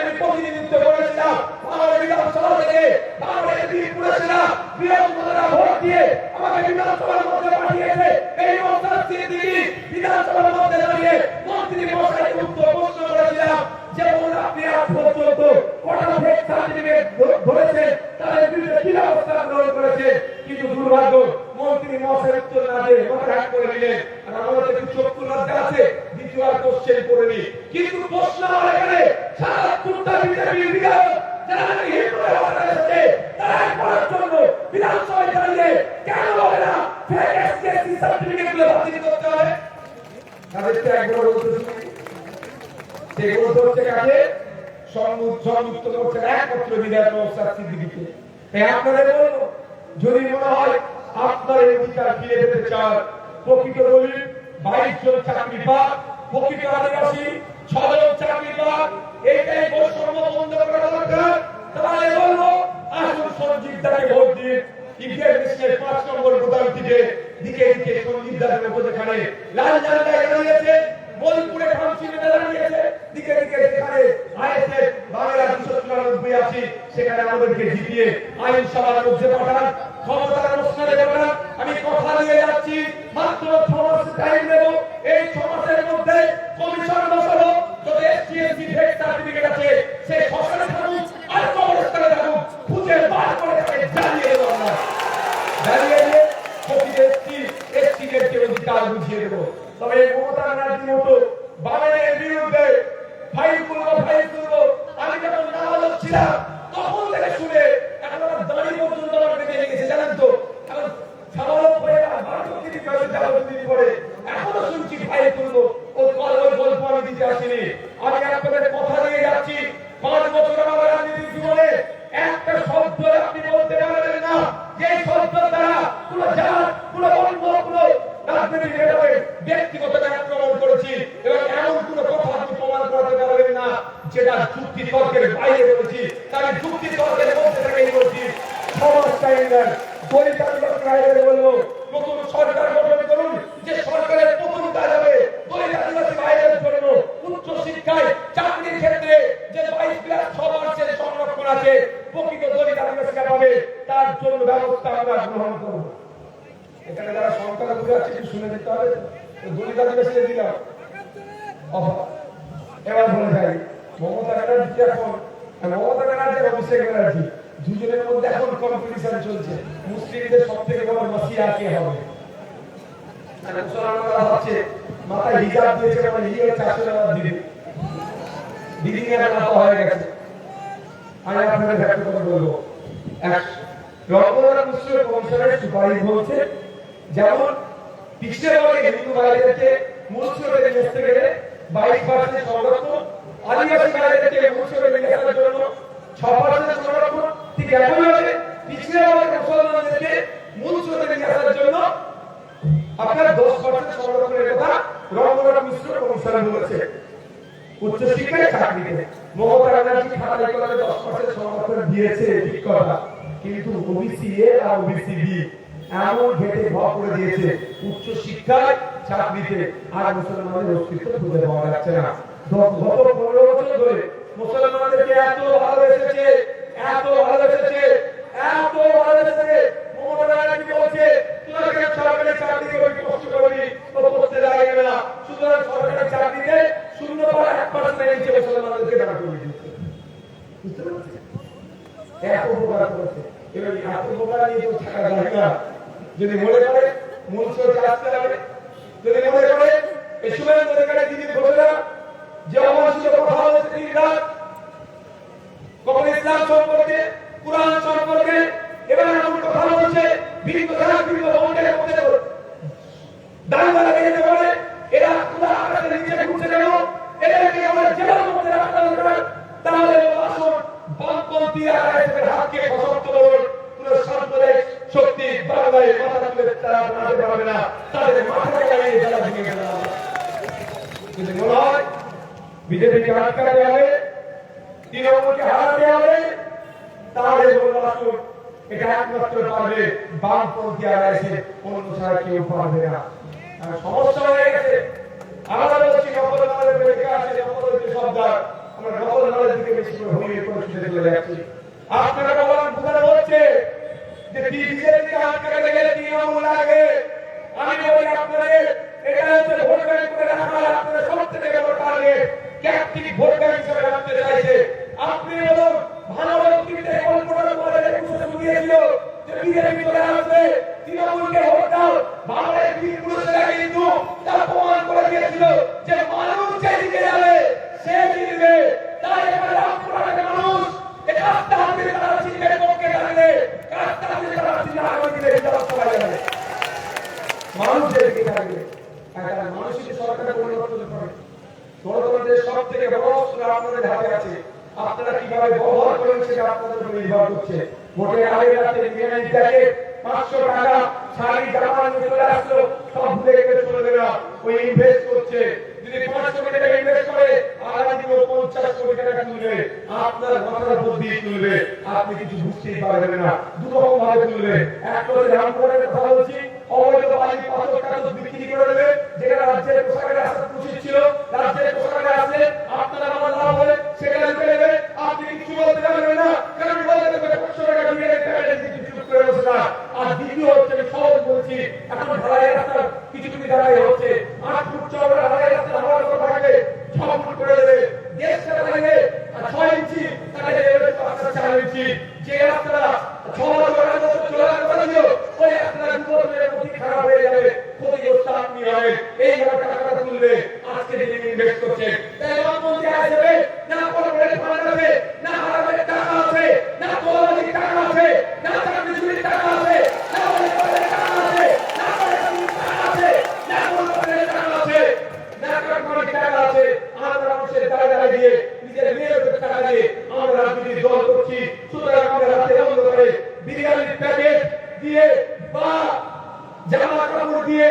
আমি প্রতিনিধিত্ব করেছিলাম, আমাদের বিধানসভা থেকে আমাদের এমপি করেছিলাম, বিরোধীরা ভোট দিয়ে আমাকে বিধানসভার মধ্যে পাঠিয়েছে। এই মন্ত্রী দিদি বিধানসভার মধ্যে দাঁড়িয়ে মন্ত্রী মশাইকে উত্তর প্রশ্ন করেছিলাম, যেমন আপনি আজ পর্যন্ত কটা ফেক সার্টিফিকেট ধরেছেন, তাদের বিরুদ্ধে কি ব্যবস্থা গ্রহণ করেছে। কিন্তু দুর্ভাগ্য মন্ত্রী মশাই উত্তর না দিয়ে মাথা হ্যাক করে দিলেন। আর আমাদের একটু চক্ষু লজ্জা আছে, দ্বিতীয়বার কোশ্চেন করেনি। কিন্তু প্রশ্ন আমার এখানে ৭৭টা বিজেপির বিধায়ক যারা নাকি হিন্দুদের কথা এসেছে, তারা একবারের জন্য বিধানসভায় দাঁড়িয়ে কেন বলে না ফেক এসসি সার্টিফিকেট গুলো বাতিল করতে হবে? তাদেরকে একবার বলতে শুনি, সেগুলো হচ্ছে কাকে? সংযুক্ত করছেন একমাত্র বিধায়ক নওশাদ সিদ্দিকীকে। তাই আপনাদের বলবো, যদি মনে হয় আপনার এই অধিকার ফিরে পেতে চান, প্রকৃত দলিত 22 জন চাকরি পাক, প্রকৃত আদিবাসী 6 জন চাকরি পাক, এইটাই বৈষম্য বন্ধ করা দরকার। তাহলে বলবো আসুন সঞ্জীব দাকে ভোট দিন। ইপিআর দেশের 5 নম্বর বোতাম দিকে দিকে সঞ্জীব দাকে ভোট, যেখানে লাল জায়গায় দাঁড়িয়েছে, বোলপুরে কাউন্সিলে দাঁড়িয়েছে, দিকে দিকে যেখানে আইএসএফ বাংলা 294 আছে, সেখানে আমাদেরকে জিতিয়ে আইনসভার মধ্যে পাঠান, ক্ষমতার প্রশ্নে পাঠান। আমি কথা দিয়ে যাচ্ছি, মাত্র 6 মাস টাইম দেব। এই 6 মাসের মধ্যে কমিশন বসাবো, যদি এসসি ফেক সার্টিফিকেট আছে সেই ফসলে থাকুক আর কবরস্থানে থাকুক, খুঁজে বার করে তাকে জ্বালিয়ে দেবো। আমরা জ্বালিয়ে দিয়ে এসসিদেরকে অধিকার বুঝিয়ে দেবো। তবে মমতা ব্যানার্জির মতো বাঙালির বিরুদ্ধে ফাইল করবো আমি যখন নাবালক ছিলাম তখন থেকে শুনে এখন আমার দাঁড়িয়ে পর্যন্ত আমার বেঁচে লেগেছে, জানেন তো। এখন সাবালক হয়ে পরে এখনো শুনছি ফাইল করবো, ও গল্প আমি দিতে আসিনি। আমি আপনাদের কথা দিয়ে যাচ্ছি, 5 বছর আমার রাজনীতির জীবনে একটা শব্দ আপনি বলতে পারবেন না যে শব্দ দ্বারা কোনো জাত, কোনো বর্ণ, কোনো রাজনীতি ব্যক্তি শুনে দিতে হবে। দলিত আদিবাসী দিলাম এবার বলে যাই মমতা ব্যানার্জি এখন মমতা ব্যানার্জি আর অভিষেক ব্যানার্জি দুজনের মধ্যে এখন কম্পিটিশন চলছে মুসলিমদের সব থেকে বড় মাসিয়া কে হবে। মুসলমানরা ভাবছে মাথায় হিজাব দিয়েছে মানে হিজাব 400 টাকা দিবে দিদি এর নাম হয়ে গেছে। আমি আপনাদের একটা কথা বলবো রমজান মুসলিম কমিশনের সুপারিশ বলছে যেমন পিছিয়ে হিন্দু ভাইদেরকে মুসলিমদের নিতে গেলে 22% সংরক্ষণ আদিবাসী ভাইদেরকে মুসলিমদের নিয়ে আসার জন্য 6% সংরক্ষণ ঠিক একইভাবে পিছিয়ে মুসলমানদেরকে মুসলিমদের নিয়ে আসার জন্য আপনার 10% সংরক্ষণের কথা রমজান মুসলিম কমিশন বলেছে। উচ্চ শিক্ষায় চাকরিতে মমতা ব্যানার্জি খাতায় কলমে 10% সংরক্ষণ দিয়েছে ঠিক কথা, কিন্তু ওবিসি এ আর ওবিসি বি এমন ঘেটে ভাগ করে দিয়েছে উচ্চ শিক্ষায় চাকরিতে আর মুসলমানদের অস্তিত্ব খুঁজে পাওয়া যাচ্ছে না। গত 15 বছর ধরে মুসলমানদেরকে এত ভালোবেসেছে মমতা ব্যানার্জি বলছে তোরা কেন সরকারি চাকরি করবি কষ্ট করবি তো করতে লাগবে না, সুতরাং সরকারি চাকরিতে 0.1% নিচে মুসলমানদেরকে দাঁড় করে দিয়েছে। বুঝতে পারছেন এত উপকার করেছে। এবার এত উপকার নিয়ে তো থাকা যায় না। যদি মনে করে মূল স্রোতে আসতে হবে, যদি মনে করে এই সুবেন অধিকারী দিদি ঘোষণা যে অমানুষিক কথা বলেছে তিনি রাত কখন ইসলাম সম্পর্কে কুরআন সম্পর্কে এবার এমন কথা বলছে বিন্দু ধারা বিন্দু বন্ডের মধ্যে দাঙ্গা লাগিয়ে বলে এরা খোলা আকাশের নিচে ঘুরছে কেন, এদেরকে আমরা জেলার মধ্যে রাখতে দরকার। তাহলে আসুন বামপন্থী আইএসএফের হাতকে সশক্ত করুন। পুরো সাম্প্রদায়িক শক্তি বাংলায় মাথা তুলে তারা বানাতে পারবে না, তাদের মাথা লাগিয়ে যারা ভেঙে গেল। যদি মনে হয় বিজেপিকে আটকাতে হবে, তৃণমূলকে হারাতে হবে, তাহলে বলবো আসুন এটা একমাত্র পারবে বামপন্থী আইএসএফ, অন্য ছাড়া কেউ পারবে না। সমস্যা হয়ে গেছে। আমরা বলছি নকল মালের বেকার আছে, নকল হচ্ছে সবদার, আমরা নকল মালের দিকে বেশি করে ভূমিকা করে চলে যাচ্ছি। আপনারা বলেন বুঝানো হচ্ছে যে বিজেপিকে আটকাতে গেলে তৃণমূল লাগে। আমি বলি আপনাদের এটা হচ্ছে ভোট ব্যাংক করে রাখা, আপনাদের সব থেকে বড় টার্গেট ক্যাপ্টিভ ভোট ব্যাংক হিসেবে রাখতে চাইছে। আপনি বলুন ভালো ব্যক্তিতে কল্পনা করে কুশলে বুঝিয়েছিল যে বিজেপি চলে আসবে, তৃণমূলকে ভোট দাও, বাংলায় বীর পুরুষেরা কিন্তু তা প্রমাণ করে দিয়েছিল যে মানুষ যেদিকে যাবে সে জিতবে। তাই এবার রামপুরহাটের মানুষ একটা হাতে তারা চিনবে পক্ষে থাকলে, একটা হাতে তারা চিনবে আগামী দিনে বিধানসভায় যাবে। মানুষ যেদিকে থাকবে একটা মানুষের সরকার পরিবর্তন করে। গণতন্ত্রের সব থেকে বড় অস্ত্র আপনাদের হাতে আছে, আপনারা কিভাবে ব্যবহার করেন সেটা আপনাদের উপর নির্ভর করছে। ভোটের আগের রাতে বিএনপিকে 500 টাকা শাড়ি জামা নিয়ে চলে আসলো, সব ভুলে গেছে চলে দেবে না, ওই ইনভেস্ট করছে। যদি 500 কোটি টাকা ইনভেস্ট করে আগামী দিনে 50 কোটি টাকা তুলবে, আপনার মাথার বুদ্ধি তুলবে, আপনি কিছু বুঝতেই পারবেন না। দুরকম ভাবে তুলবে। একটা হচ্ছে রামপুরের কথা বলছি, অবৈধ বালি পাথর কাগজ বিক্রি করে দেবে, যেটা রাজ্যের পোশাকের আসা উচিত ছিল, রাজ্যের পোশাকে আসলে আপনারা আমার লাভ হবে সেটা লুটে নেবে, আপনি কিছু বলতে পারবেন না, কারণ বলতে দেবে 500 টাকা দিয়ে কিছু চুপ করে বসে না। আর দ্বিতীয় হচ্ছে আমি সহজ বলছি, এখন ঢালাই রাস্তা কিছু কিছু ঢালাই হচ্ছে, 8 ফুট চওড়া ঢালাই রাস্তা আমার কথা থাকবে 6 ফুট করে দেবে, দেশটা লাগে 6 ইঞ্চি তাহলে 4 ইঞ্চি, যে রাস্তাটা 6 বছর আগে চলার কথা ছিল ওই রাস্তাটা 2 বছরের মধ্যে খারাপ হয়ে যাবে, ক্ষতিগ্রস্ত আপনি হবে। এইভাবে টাকাটা তুলবে, আজকে যিনি ইনভেস্ট করছে তাই বামপন্থী আসবে না, কর্পোরেট ফান্ড আছে না, হারামের টাকা আছে না, তোলাবাজির টাকা আছে না, চাকরির টাকা আছে না, অনেকের টাকা আছে না, কর্পোরেটের টাকা আছে না, কর্পোরেটের টাকা আছে না, কর্পোরেট টাকা আছে। আমরা মানুষের টাকা দিয়ে নিজের মেয়ের টাকা দিয়ে আমরা রাজনীতি দল করছি, সুতরাং আমরা রাতে বন্ধ করে বিরিয়ানির প্যাকেট দিয়ে বা জামা কাপড় দিয়ে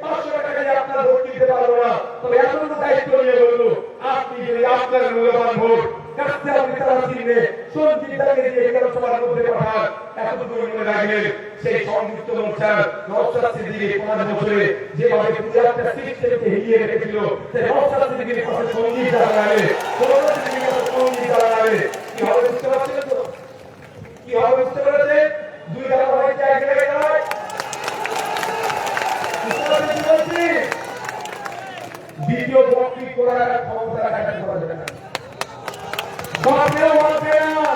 500 টাকা দিয়ে আপনার ভোট দিতে পারবো না। তবে এতটুকু দায়িত্ব নিয়ে বলবো, আপনি যদি আপনার মূল্যবান ভোট কাছে আপনি তারা চিনবে সঞ্চিতাকে দিয়ে বিধানসভার মধ্যে পাঠান, এতটুকু মনে রাখবেন সেই সংযুক্ত মোর্চার নওশাদ সিদ্দিকী 5 বছরে যেভাবে 50টা সিট থেকে হিলিয়ে রেখেছিল, সেই নওশাদ সিদ্দিকীর পাশে সঙ্গী যারা লাগে, সঙ্গী যারা লাগে, কি হবে বুঝতে পারছেন তো? কি হবে বুঝতে পেরেছে? 2 ধারা হয়েছে এক জায়গায় বুঝতে পারছেন? দ্বিতীয় বক্তৃ করার ক্ষমতা রাখা করা যাবে না। বাপেও বাপে না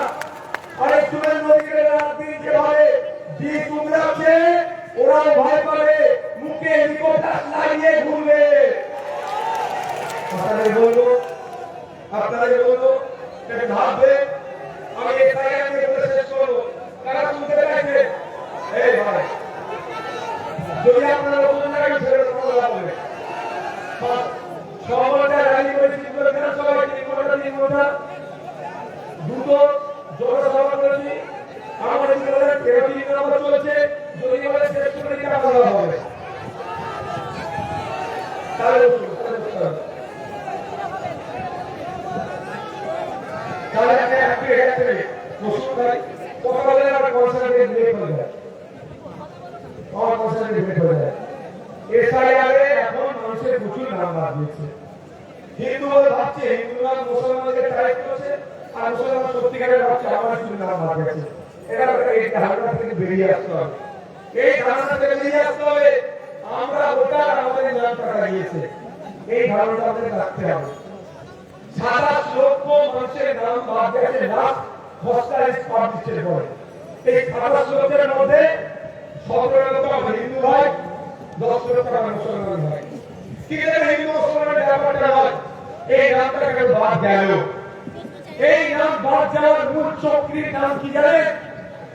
আরে সুরেন নদীকে রাত্রি যেভাবে দিক উমরাচ্ছে ওরাও ভয় পাবে, মুখে নিকটাস লাগিয়ে ঘুরবে। আপনাদের বলবো ভাববে আমি শেষ করবো, কারা শুনতে পাইছে? এই ভাই যদি আপনারা দুটো জনসভা করেছি, আমাদের চলছে, যদি শেষ করে দিতে হবে তাহলে এখন মানুষের প্রচুর নাম বাদ দিচ্ছে। হিন্দুরা ভাবছে হিন্দুরা মুসলমানদের টাইপ করছে, আর মুসলমান সত্যিকারের ভাবছে আমার শুধু নাম বাদ গেছে। এটা এই ধারণা থেকে বেরিয়ে আসতে হবে, এই ধারণা থেকে বেরিয়ে আসতে হবে। আমরা ভোটার, আমাদের নাম কাটা গিয়েছে, এই ধারণাটা আমাদের রাখতে হবে। 27 লক্ষ মানুষের নাম বাদ গেছে লাস্ট হস্টাইল পাবলিশের পরে। এই 27 লক্ষের মধ্যে 17 লক্ষ হিন্দু ভাই, 10 লক্ষ মুসলমান ভাই। কি করে হিন্দু মুসলমানের ব্যাপারটা হয়? এই নামটা কেন বাদ গেল? এই নাম বাদ যাওয়ার মূল চক্রীর নাম কি জানেন?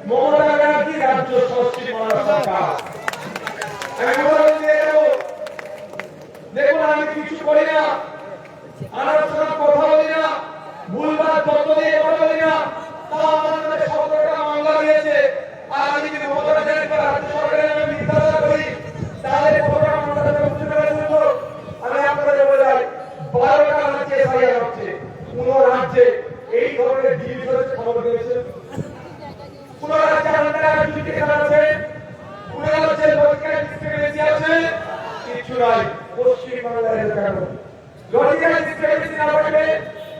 মমতা ব্যানার্জি রাজ্য সংস্কৃতি সরকার। দেখুন আমি কিছু করি না, আলোচনা কথা বলি না, ভুলভাল তথ্য দিয়ে কথা বলি না। তাও আমার নামে 17টা মামলা দিয়েছে। আর আমি যদি মমতা ব্যানার্জি রাজ্য সরকারের নামে মিথ্যাচার করি তাহলে কতটা মামলা উঠতে পারে? আমি আপনাদের বলে যাই 12টা রাজ্যে এফআইআর হচ্ছে, 15 রাজ্যে এই ধরনের ডিভিশনের খবর পেয়েছে। 15 রাজ্যে আন্ডার অ্যাডমিনিস্ট্রেশন আছে, 15 রাজ্যে লজিক্যাল ডিসক্রিমিনেন্সি আছে, কিছু নাই। পশ্চিম বাংলার এলাকার লজিক্যাল ডিসক্রিমিনেন্সি না থাকলে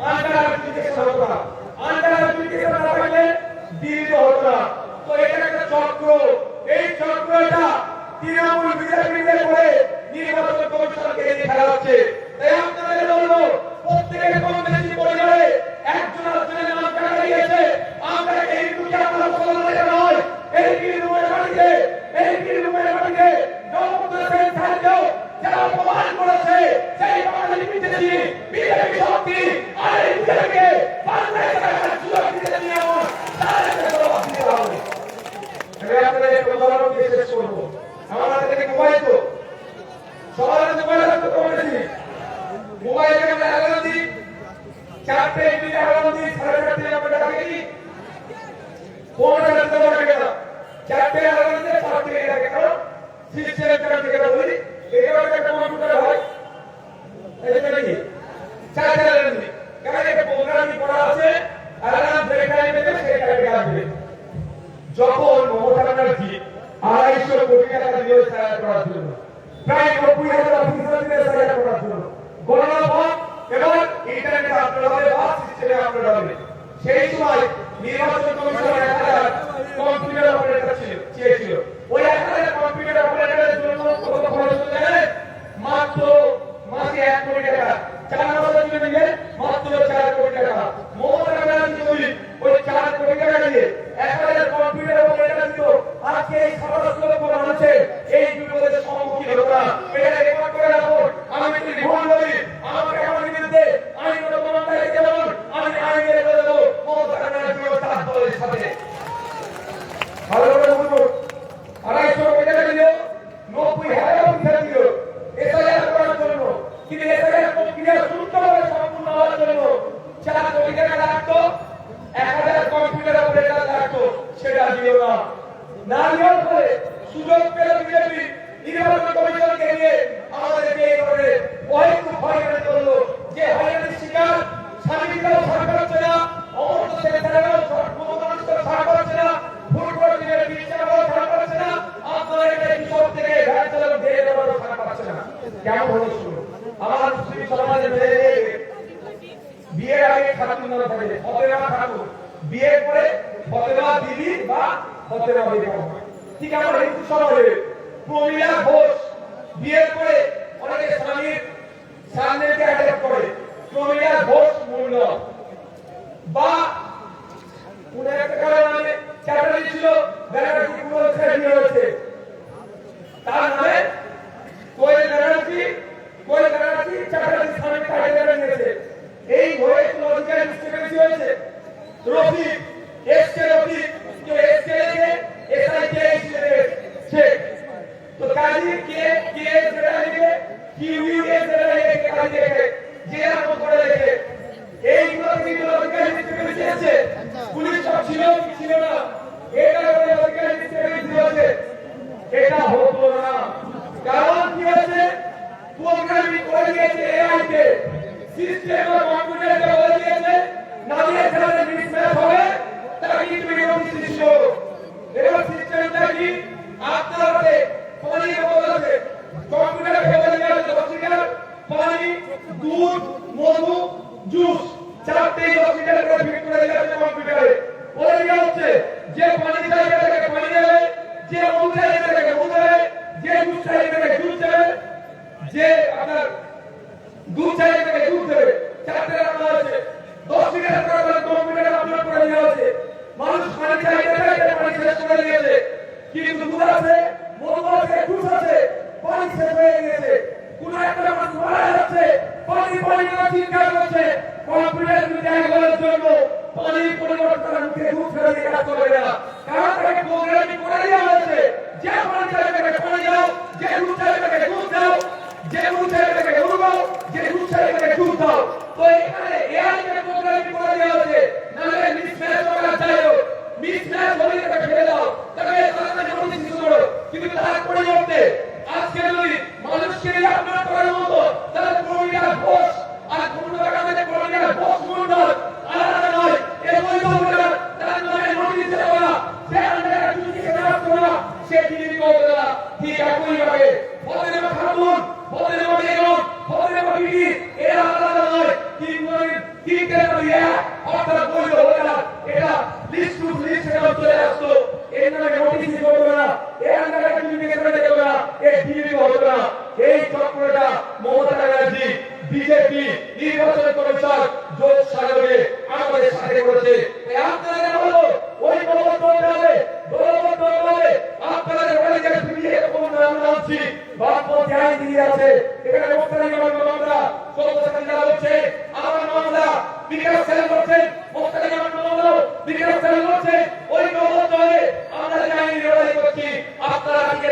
আন্ডার অ্যাডমিনিস্ট্রেশন হতো না, আন্ডার অ্যাডমিনিস্ট্রেশন না থাকলে দিল্লি হতো না। তো এটা একটা চক্র, এই চক্রটা তৃণমূল বিজেপিতে করে নির্বাচন কমিশনকে দিয়ে খেলা হচ্ছে। তাই আপনাদের বলবো প্রত্যেকের কম বেশি পরিবারে একজন আরেকজনের নাম কাটা গিয়েছে। আমরা এই দুটি আমরা মুসলমানের নয়, এই রুমের মাটিতে, এই রুমের মাটিতে জনপ্রতিনিধি থাকলেও যারা অপমান করেছে সেই বাঙালি বিজেপি বিজেপি শক্তি আর এই বিজেপিকে বাংলায় থাকার সুযোগ দিতে নিয়ে তাদেরকে জবাব দিতে হবে। আপনাদের উদাহরণ দিয়ে শেষ করবো। আমার থেকে মোবাইল তো সবার মোবাইল রাখতে বলেছি, মোবাইলে আমরা অ্যালার্ম দিই, 4টে মিনিট অ্যালার্ম দিই, 4:30 আমরা ডাকি, ফোনটা রাখতে পারবে কেন? 4টে অ্যালার্ম দিয়ে 4 মিনিট ডাকে, কারণ সিস্টেমের কারণে কেন বলি একেবারে একটা কম্পিউটার হয় এটা নাকি 4টে অ্যালার্ম দিই, কারণ একটা প্রোগ্রামিং করা আছে, অ্যালার্ম যে টাইমে দেবে সেই টাইমে আসবে। যখন মমতা ব্যানার্জি 250 কোটি টাকা দিল সাহায্য করার জন্য, প্রায় 90,000 অফিসারদের সাহায্য করার জন্য, গণনা ভোট এবং ইন্টারনেট আপলোড হবে বা সিস্টেমে আপলোড হবে। সেই সময় নির্বাচন কমিশন 1000 কম্পিউটার অপারেটর চেয়েছিল। ওই 1000 কম্পিউটার অপারেটরের জন্য কত খরচ হচ্ছে জানেন? মাত্র মাসে 1 কোটি টাকা, 4 মাসের জন্য নিয়ে মাত্র 4 কোটি টাকা। মমতা ব্যানার্জি ওই 4 কোটি টাকা দিয়ে 1000 কম্পিউটার অপারেটর দিত। আজকে এই 27 লক্ষ মানুষের এই বিপদের সম্মুখীন হতো না। এটা রেকর্ড করে রাখো। আমি যদি ভুল বলি আমাকে আমার বিরুদ্ধে আইনগত মামলা দিতে বলুন, আমি আইন মেনে দেবো মমতা ব্যানার্জি ও তার দলের সাথে। ভালো করে বলুন, 250 কোটি টাকা দিল, 90,000 অফিসার দিল এসআইআর করার জন্য, কিন্তু এসআইআর প্রক্রিয়া সুষ্ঠুভাবে সম্পূর্ণ হওয়ার জন্য 4 কোটি টাকা লাগতো, 1000 কম্পিউটার অপারেটর লাগতো, সেটা দিল না। না দেওয়ার ফলে সুযোগ পেল বিজেপি নির্বাচন কমিশনকে নিয়ে আমাদেরকে এই ধরনের হয়রানি করলো। যে হয়রানির শিকার স্বামীরাও ছাড় পাচ্ছে না, অমর্ত্য সেনেটারাও ছাড় পাচ্ছে না, ফুটবল টিমের বিচারকরাও ছাড় পাচ্ছে না, আপনারা এটা কৃষক থেকে ভ্যাট চালানো দিয়ে দেওয়ারও ছাড় পাচ্ছে না। কেমন হলো শুনুন। আমার মুসলিম সমাজের মেয়ে বিয়ের আগে খাতুন নাম থাকে ফতেমা খাতুন, বিয়ের পরে ফতেমা দিদি বা ফতেমা বেগম। ঠিক আমার হিন্দু সমাজে প্রমীলা ঘোষ বিয়ের পরে অনেকে স্বামীর মন্ডল বা কোন একটা কারণে চ্যাটার্জি ছিল ব্যানার্জি পুরো ছেড়ে দিয়ে হয়েছে তার নামে ব্যানার্জি চ্যাটার্জি স্বামী টাইটেল নিয়েছে এই হয়ে লজিক্যাল ডিসক্রিপেন্সি হয়েছে রফিক এসকে রফিক তো এসকে কে এসআই কে সে তো কাজী কে কে যেটা লিখে কিউই যেটা লিখে কাজী লিখে যে নাম করে লিখে এইগুলো থেকে লজিক্যাল ডিসক্রিপেন্সি আছে পুলিশ সব ছিল কি ছিল না এটা লজিক্যাল ডিসক্রিপেন্সি আছে এটা হতো না কারণ কি আছে প্রোগ্রামিং করে দিয়েছে এআই কে সিস্টেম আর কম্পিউটারকে বলে দিয়েছে না দিয়ে খেলাতে মিসম্যাচ হবে তারা কিন্তু এরকম ছিল এবার সিস্টেমটা কি আপনার হাতে পানি বদলাতে কম্পিউটারকে বলে দিয়েছে অক্সিজেন পানি দুধ মধু জুস চারটেই অক্সিজেন করে ফিট করে দিয়েছে কম্পিউটারে বলে দেওয়া হচ্ছে যে পানি চাইবে তাকে পানি দেবে যে মধু চাইবে তাকে মধু দেবে যে জুস চাইবে তাকে জুস দেবে যে আপনার দুধ চাইবে তাকে দুধ দেবে চারটে রাখা আছে 10 লিটার করে কম্পিউটারে আপলোড করে দেওয়া আছে মানুষ পানি চাইতে পানি শেষ করে দিয়েছে কিন্তু দুধ আছে মধু আছে জুস আছে পানি শেষ হয়ে গেছে কোন একটা মানুষ মারা যাচ্ছে পানি না চিন্তা করছে কম্পিউটার মিটার করার জন্য পানি পরিবর্তন মুখে দুধ ফেলে দিয়ে কাজ করবে না কারণ তাকে প্রোগ্রামিং করে দেওয়া হয়েছে যে পানি চাইবে তাকে পানি দাও যে দুধ চাইবে তাকে দুধ দাও যে দুধ চাইবে তাকে দুধ দাও যে দুধ চাইবে তাকে দুধ দাও তো এখানে এআই কে প্রোগ্রামিং করে দেওয়া হয়েছে নালে মিসম্যাচ করা চাইও মিসম্যাচ হলে তাকে ফেলে দাও তাকে তাড়াতাড়ি নোটিস ইস্যু করো কিন্তু তার পরিবর্তে আজকে যদি মানুষকে আপলোড করার মতো তাহলে প্রমিয়া ঘোষ আর গুন্ডাগাদের প্রমিয়া ঘোষ মন্ডল আলাদা নয় এই বৈধতা তার নামে নোটিস দেওয়া না সে আন্ডারে চুক্তি করা সে বিজেপি করবে না ঠিক একই ভাবে বলেন খাতুন বলেন বেগম বলেন বিবি এরা আলাদা নয় তিন কেন অর্থাৎ বৈধ হবে না এটা লিস্ট টু লিস্ট এর চলে আসতো এর নামে নোটিস করবে না এই আন্ডারে চুক্তি করবে না এই বিজেপি হবে না এই চক্রটা মমতা ব্যানার্জি বিজেপি নির্বাচন কমিশন জোট সাগরে আমাদের সাথে করেছে তাই আপনারা বলো ওই দলবদ্ধভাবে আপনাদের বলে যে ফিরিয়ে কোন নাম নামছি বামপন্থী আইন দিয়ে আছে এখানে মুক্তারি মামলা 16 সালে হচ্ছে আমার মামলা বিকাশ সেল করছে মুক্তারি মামলা বিকাশ সেল করছে ওই দলবদ্ধভাবে আমরা আইন লড়াই করছি আপনারা আজকে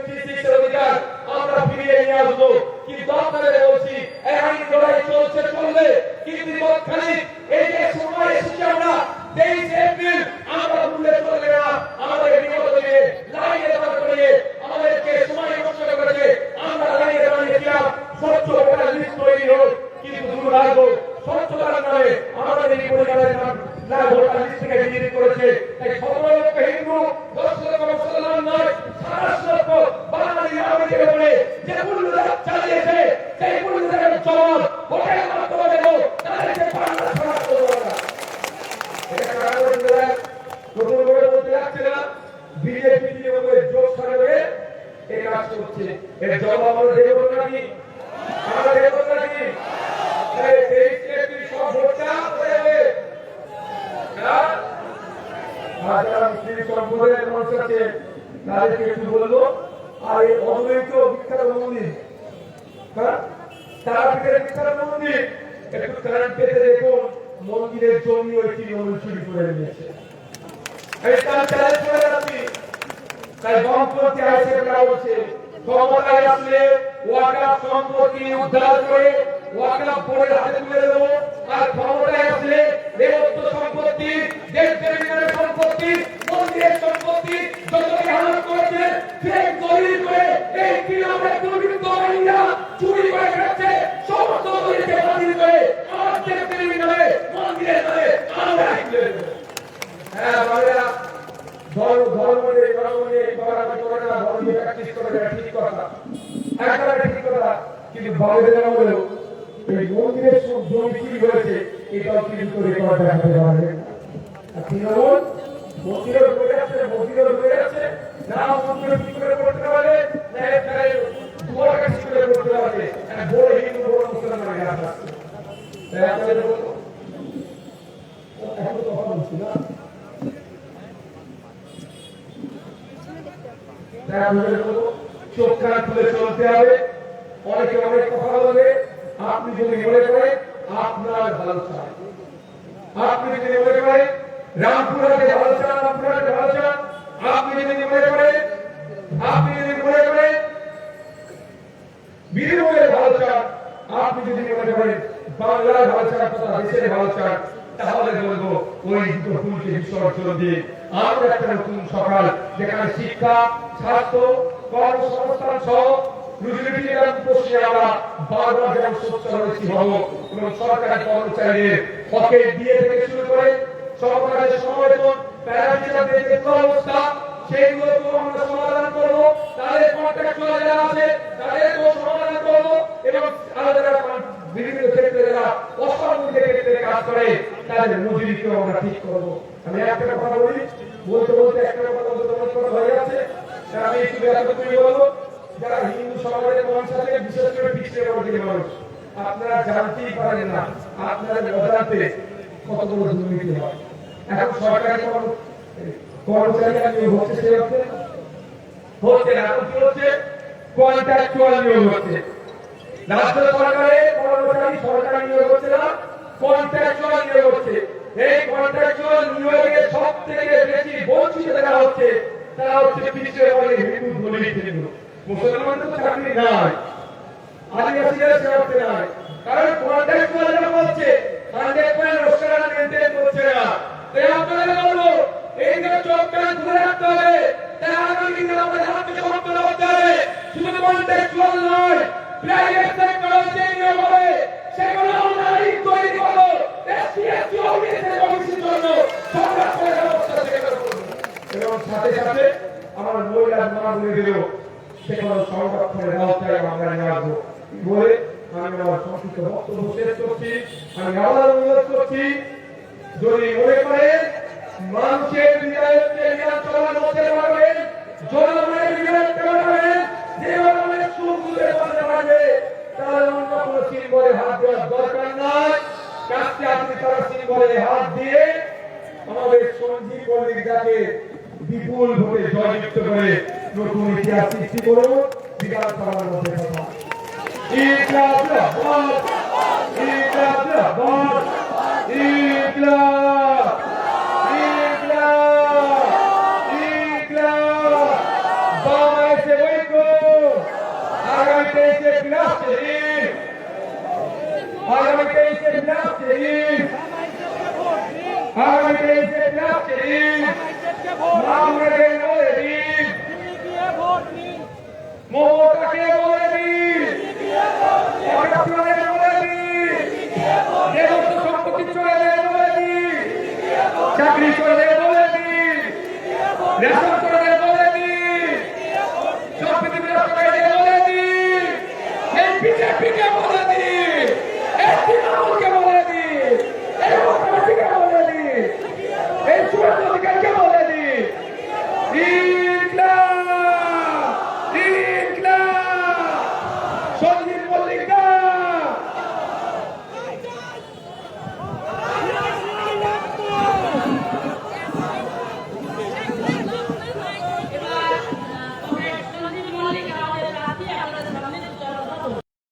টিসির অধিকার আমরা ফিরিয়ে নিয়ে আসবো কিন্তু আপনাদের বলছি এই আইন লড়াই চলবে কিন্তু বর্তমানে এই যে সময় এসেছে আমরা 23 এপ্রিল আমরা ভুলে চলে না আমাদের বিগত দিনে লাইনে দাঁড় করিয়ে আমাদেরকে সময় নষ্ট করেছে আমরা লাইনে দাঁড়িয়েছিলাম স্বচ্ছ ভোটার লিস্ট তৈরি হোক কিন্তু দুর্ভাগ্য স্বচ্ছতার নামে আমাদের এই পরিবারের নাম না ভোটার লিস্ট থেকে বিজেপি করেছে তাই 17 লক্ষ হিন্দু 10 লক্ষ মুসলমান নয় 27 লক্ষ বাঙালি আমাদের বলে যে পুরুষরা চালিয়েছে সেই পুরুষদের চল ভোটের মাধ্যমে দেব তাদেরকে বাংলা সমাজ করবো না এটা কারণ নতুন করে বলতে যাচ্ছে না বিজেপি যেভাবে জোট সাগরে এই কাজ করছে এর জবাব আমরা দেব নাকি আমরা দেব নাকি এই দেশকে সব ভোটটা হয়ে যাবে যারা মুসলিম সম্প্রদায়ের মানুষ আছে তাদেরকে একটু বলবো আর এই অদ্বৈত বিখ্যাত মন্দির তারাপীঠের বিখ্যাত মন্দির একটু কারেন্ট পেতে দেখুন মন্দিরের জমি ওই তৃণমূল চুরি করে নিয়েছে এই তার চ্যালেঞ্জ করে যাচ্ছি তাই বামপন্থী আইসিএফরা বলছে ক্ষমতায় আসলে ওয়াকফ সম্পত্তি উদ্ধার করে ওয়াকফ বোর্ডের হাতে তুলে দেবো আর ক্ষমতায় আসলে দেবত্ব সম্পত্তি দেশ-প্রেমিকের সম্পত্তি মন্দিরের সম্পত্তি যতই হারাম করেছে সেই দলিল করে এই তৃণমূলের দুর্বৃত্ত বাহিনীরা চুরি করে খাচ্ছে সমস্ত দলিলকে বাতিল করে আমার দেশ-প্রেমিক নামে মন্দিরের নামে আমরা হ্যাঁ বাংলা ধর্ম নিয়ে প্র্যাকটিস করে ঠিক কথা একেবারে ঠিক কথা কিন্তু বাংলাদেশের আমলেও এই মন্দিরের সব জমি চুরি হয়েছে এটাও কিন্তু রেকর্ড দেখাতে পারবে তৃণমূল মন্দিরের হয়ে যাচ্ছে না মন্দিরের কি করে করতে পারে দুয়ার কাছে করে করতে পারে বড় হিন্দু বড় মুসলমান তাই আপনাদের আপনাদের বলবো চোখ কান খুলে চলতে হবে। অনেকে অনেক কথা বলবে, আপনি যদি মনে করেন আপনার ভালো চান, আপনি যদি মনে করেন রামপুরহাটে ভালো চান, রামপুরহাটে ভালো চান, আপনি যদি মনে করেন বীরভূমের ভালো চান, আপনি যদি মনে করেন বাংলার ভালো চান তথা দেশের ভালো চান, তাহলে বলবো ওই দুটো ফুলকে বিসর্জন দিয়ে আমরা একটা নতুন সকাল যেখানে শিক্ষা, স্বাস্থ্য, কর্মসংস্থান সহ রুজিরুটির উপসে আমরা বারবার যেমন সোচ্চার হয়েছি হব এবং সরকারি কর্মচারীদের হকের দিয়ে থেকে শুরু করে সরকারের সমবেতন প্যারামিটারদের যে অবস্থা সেইগুলো আমরা সমাধান করব, তাদের কন্ট্রাক্টুয়াল যারা আছে তাদেরকেও সমাধান করব এবং আলাদা বিভিন্ন ক্ষেত্রে যারা অসামরিক ক্ষেত্রে কাজ করে তাদের মজুরিকেও আমরা ঠিক করব। আমি একটা কথা বলি, বলতে বলতে একটা কথা হয়ে যাচ্ছে, আমি একটু ব্যাখ্যা বলবো। যারা হিন্দু সমাজের মানুষ আছে, বিশেষ করে পিছিয়ে পড়ে মানুষ, আপনারা জানতেই পারেন না আপনাদের অজান্তে কত বড় দুর্নীতি হয়। এখন সরকারি কর্মচারীরা নিয়োগ হচ্ছে, সে হচ্ছে না, এখন কি হচ্ছে কন্ট্রাক্টুয়াল নিয়োগ হচ্ছে। রাজ্য সরকারের কর্মচারী সরকারি নিয়োগ হচ্ছে না, কন্ট্রাক্টুয়াল নিয়োগ হচ্ছে। এই কন্ট্রাক্টুয়াল নিয়োগে সব থেকে বেশি বঞ্চিত যারা হচ্ছে তারা হচ্ছে পিছিয়ে পড়ে হিন্দু দলিত হিন্দু। মুসলমানদের তো চাকরি নাই, আদিবাসীদের চাকরি নাই, কারণ কন্ট্রাক্টুয়াল যারা হচ্ছে 100% রোস্টার মেইনটেইন করছে না। তাই আপনাদের বলবো এই যে চোখ কান খুলে রাখতে হবে, তাই আগামী দিনে আমাদের হাতে সমাপ্ত করতে হবে। শুধু কন্ট্রাক্টুয়াল নয়, প্রাইভেট সেক্টরে যে নিয়োগ হবে সেগুলো অনলাইন তৈরি করবো, এসসি ওবিসি কমিশন জন্য সরকার করে ব্যবস্থা করবে এবং সাথে সাথে আমার মহিলা মা বলে দিল সেগুলো সংরক্ষণের ব্যবস্থায় আমরা নিয়ে আসবো বলে আমি আমার সংক্ষিপ্ত বক্তব্য শেষ করছি। আমি আবার অনুরোধ করছি, যদি মনে করেন মানুষের বিদায়কে নিয়ে চলার মধ্যে পারবেন, জনগণের বিদায়কে পারবেন, জীবনের সুখ দিতে পারবে, তাহলে অন্য কোনো সিম্বলে হাত দেওয়ার দরকার নাই। কাজকে আপনি তারা সিম্বলে হাত দিয়ে আমাদের সঞ্জীব পল্লিকাকে বিপুল ভোটে জয়যুক্ত করে নতুন ইতিহাস সৃষ্টি করুন। বিধানসভার মধ্যে কথা মমতাকে